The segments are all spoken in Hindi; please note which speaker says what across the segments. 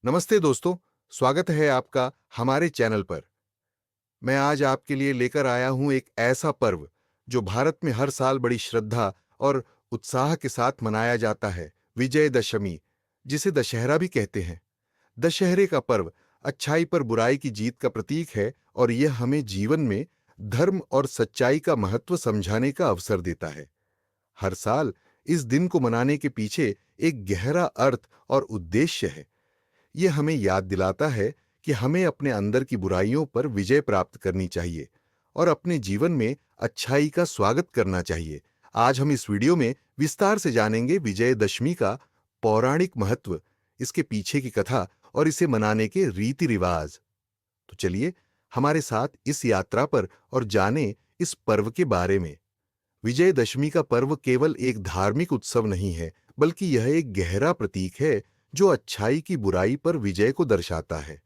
Speaker 1: नमस्ते दोस्तों, स्वागत है आपका हमारे चैनल पर। मैं आज आपके लिए लेकर आया हूं एक ऐसा पर्व जो भारत में हर साल बड़ी श्रद्धा और उत्साह के साथ मनाया जाता है, विजयदशमी, जिसे दशहरा भी कहते हैं। दशहरे का पर्व अच्छाई पर बुराई की जीत का प्रतीक है और यह हमें जीवन में धर्म और सच्चाई का महत्व समझाने का अवसर देता है। हर साल इस दिन को मनाने के पीछे एक गहरा अर्थ और उद्देश्य है। यह हमें याद दिलाता है कि हमें अपने अंदर की बुराइयों पर विजय प्राप्त करनी चाहिए और अपने जीवन में अच्छाई का स्वागत करना चाहिए। आज हम इस वीडियो में विस्तार से जानेंगे विजयदशमी का पौराणिक महत्व, इसके पीछे की कथा और इसे मनाने के रीति रिवाज। तो चलिए हमारे साथ इस यात्रा पर और जानें इस पर्व के बारे में। विजयदशमी का पर्व केवल एक धार्मिक उत्सव नहीं है, बल्कि यह एक गहरा प्रतीक है जो अच्छाई की बुराई पर विजय को दर्शाता है।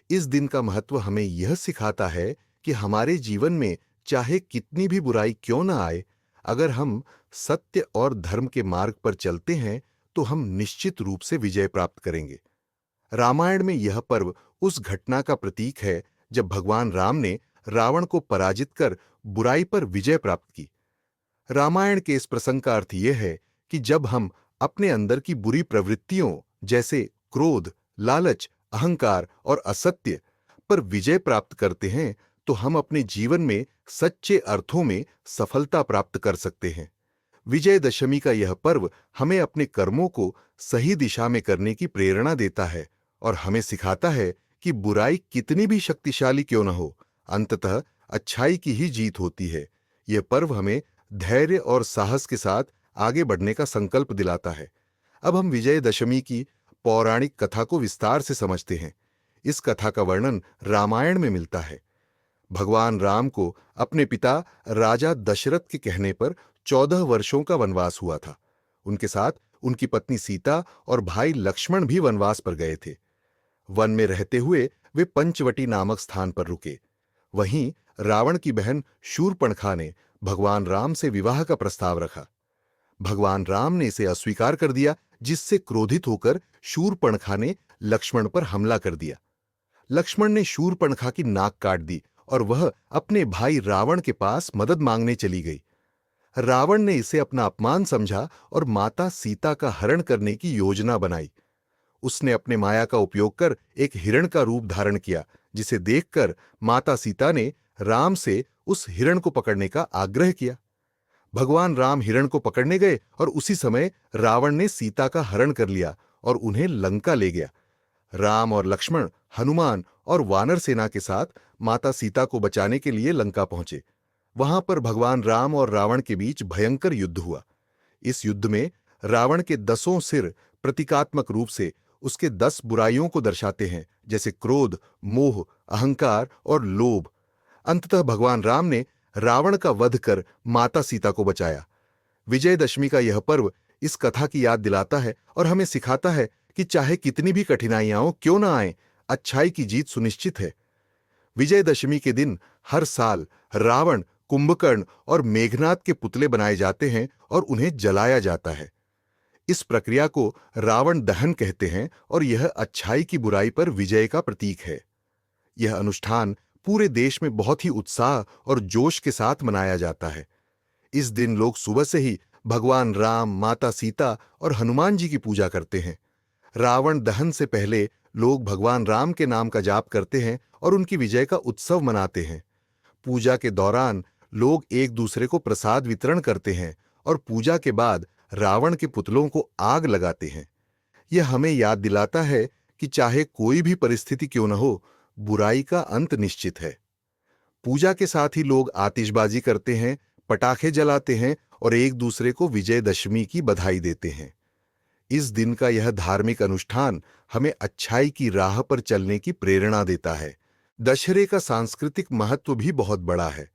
Speaker 1: इस दिन का महत्व हमें यह सिखाता है कि हमारे जीवन में चाहे कितनी भी बुराई क्यों न आए, अगर हम सत्य और धर्म के मार्ग पर चलते हैं तो हम निश्चित रूप से विजय प्राप्त करेंगे। रामायण में यह पर्व उस घटना का प्रतीक है जब भगवान राम ने रावण को पराजित कर बुराई पर विजय प्राप्त की। रामायण के इस प्रसंग का अर्थ यह है कि जब हम अपने अंदर की बुरी प्रवृत्तियों जैसे क्रोध, लालच, अहंकार और असत्य पर विजय प्राप्त करते हैं, तो हम अपने जीवन में सच्चे अर्थों में सफलता प्राप्त कर सकते हैं। विजयदशमी का यह पर्व हमें अपने कर्मों को सही दिशा में करने की प्रेरणा देता है और हमें सिखाता है कि बुराई कितनी भी शक्तिशाली क्यों न हो, अंततः अच्छाई की ही जीत होती है। यह पर्व हमें धैर्य और साहस के साथ आगे बढ़ने का संकल्प दिलाता है। अब हम विजयदशमी की पौराणिक कथा को विस्तार से समझते हैं। इस कथा का वर्णन रामायण में मिलता है। भगवान राम को अपने पिता राजा दशरथ के कहने पर 14 वर्षों का वनवास हुआ था। उनके साथ उनकी पत्नी सीता और भाई लक्ष्मण भी वनवास पर गए थे। वन में रहते हुए वे पंचवटी नामक स्थान पर रुके। वहीं रावण की बहन शूर्पणखा ने भगवान राम से विवाह का प्रस्ताव रखा। भगवान राम ने इसे अस्वीकार कर दिया, जिससे क्रोधित होकर शूर्पणखा ने लक्ष्मण पर हमला कर दिया। लक्ष्मण ने शूर्पणखा की नाक काट दी और वह अपने भाई रावण के पास मदद मांगने चली गई। रावण ने इसे अपना अपमान समझा और माता सीता का हरण करने की योजना बनाई। उसने अपने माया का उपयोग कर एक हिरण का रूप धारण किया, जिसे देखकर माता सीता ने राम से उस हिरण को पकड़ने का आग्रह किया। भगवान राम हिरण को पकड़ने गए और उसी समय रावण ने सीता का हरण कर लिया और उन्हें लंका ले गया। राम और लक्ष्मण, हनुमान और वानर सेना के साथ माता सीता को बचाने के लिए लंका पहुंचे। वहां पर भगवान राम और रावण के बीच भयंकर युद्ध हुआ। इस युद्ध में रावण के 10 सिर प्रतीकात्मक रूप से उसके 10 बुराइयों को दर्शाते हैं, जैसे क्रोध, मोह, अहंकार और लोभ। अंततः भगवान राम ने रावण का वध कर माता सीता को बचाया। विजयदशमी का यह पर्व इस कथा की याद दिलाता है और हमें सिखाता है कि चाहे कितनी भी कठिनाइयां क्यों न आए, अच्छाई की जीत सुनिश्चित है। विजयदशमी के दिन हर साल रावण, कुंभकर्ण और मेघनाद के पुतले बनाए जाते हैं और उन्हें जलाया जाता है। इस प्रक्रिया को रावण दहन कहते हैं और यह अच्छाई की बुराई पर विजय का प्रतीक है। यह अनुष्ठान पूरे देश में बहुत ही उत्साह और जोश के साथ मनाया जाता है। इस दिन लोग सुबह से ही भगवान राम, माता सीता और हनुमान जी की पूजा करते हैं। रावण दहन से पहले लोग भगवान राम के नाम का जाप करते हैं और उनकी विजय का उत्सव मनाते हैं। पूजा के दौरान लोग एक दूसरे को प्रसाद वितरण करते हैं और पूजा के बाद रावण के पुतलों को आग लगाते हैं। यह हमें याद दिलाता है कि चाहे कोई भी परिस्थिति क्यों न हो, बुराई का अंत निश्चित है। पूजा के साथ ही लोग आतिशबाजी करते हैं, पटाखे जलाते हैं और एक दूसरे को विजयदशमी की बधाई देते हैं। इस दिन का यह धार्मिक अनुष्ठान हमें अच्छाई की राह पर चलने की प्रेरणा देता है। दशहरे का सांस्कृतिक महत्व भी बहुत बड़ा है।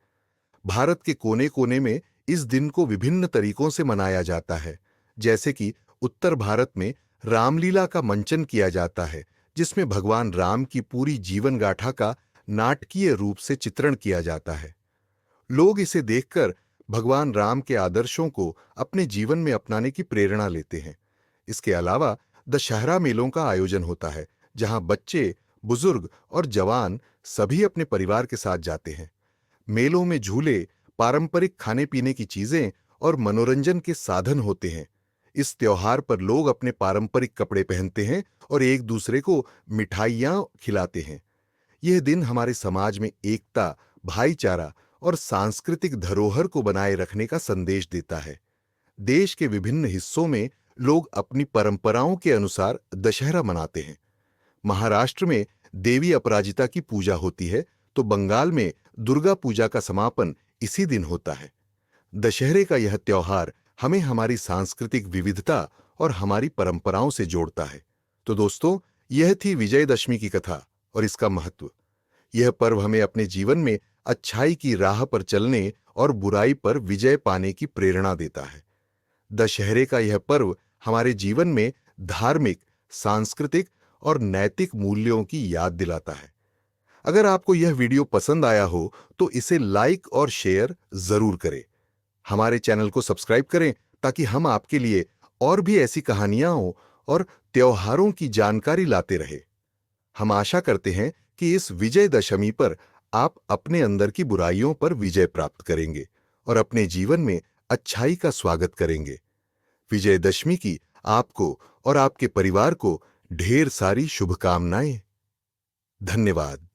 Speaker 1: भारत के कोने कोने में इस दिन को विभिन्न तरीकों से मनाया जाता है। जैसे कि उत्तर भारत में रामलीला का मंचन किया जाता है, जिसमें भगवान राम की पूरी जीवन गाथा का नाटकीय रूप से चित्रण किया जाता है। लोग इसे देखकर भगवान राम के आदर्शों को अपने जीवन में अपनाने की प्रेरणा लेते हैं। इसके अलावा दशहरा मेलों का आयोजन होता है, जहां बच्चे, बुजुर्ग और जवान सभी अपने परिवार के साथ जाते हैं। मेलों में झूले, पारंपरिक खाने-पीने की चीजें और मनोरंजन के साधन होते हैं। इस त्योहार पर लोग अपने पारंपरिक कपड़े पहनते हैं और एक दूसरे को मिठाइयां खिलाते हैं। यह दिन हमारे समाज में एकता, भाईचारा और सांस्कृतिक धरोहर को बनाए रखने का संदेश देता है। देश के विभिन्न हिस्सों में लोग अपनी परंपराओं के अनुसार दशहरा मनाते हैं। महाराष्ट्र में देवी अपराजिता की पूजा होती है, तो बंगाल में दुर्गा पूजा का समापन इसी दिन होता है। दशहरे का यह त्योहार हमें हमारी सांस्कृतिक विविधता और हमारी परंपराओं से जोड़ता है। तो दोस्तों, यह थी विजयदशमी की कथा और इसका महत्व। यह पर्व हमें अपने जीवन में अच्छाई की राह पर चलने और बुराई पर विजय पाने की प्रेरणा देता है। दशहरे का यह पर्व हमारे जीवन में धार्मिक, सांस्कृतिक और नैतिक मूल्यों की याद दिलाता है। अगर आपको यह वीडियो पसंद आया हो तो इसे लाइक और शेयर जरूर करें। हमारे चैनल को सब्सक्राइब करें ताकि हम आपके लिए और भी ऐसी कहानियां और त्योहारों की जानकारी लाते रहे। हम आशा करते हैं कि इस विजयदशमी पर आप अपने अंदर की बुराइयों पर विजय प्राप्त करेंगे और अपने जीवन में अच्छाई का स्वागत करेंगे। विजयदशमी की आपको और आपके परिवार को ढेर सारी शुभकामनाएं। धन्यवाद।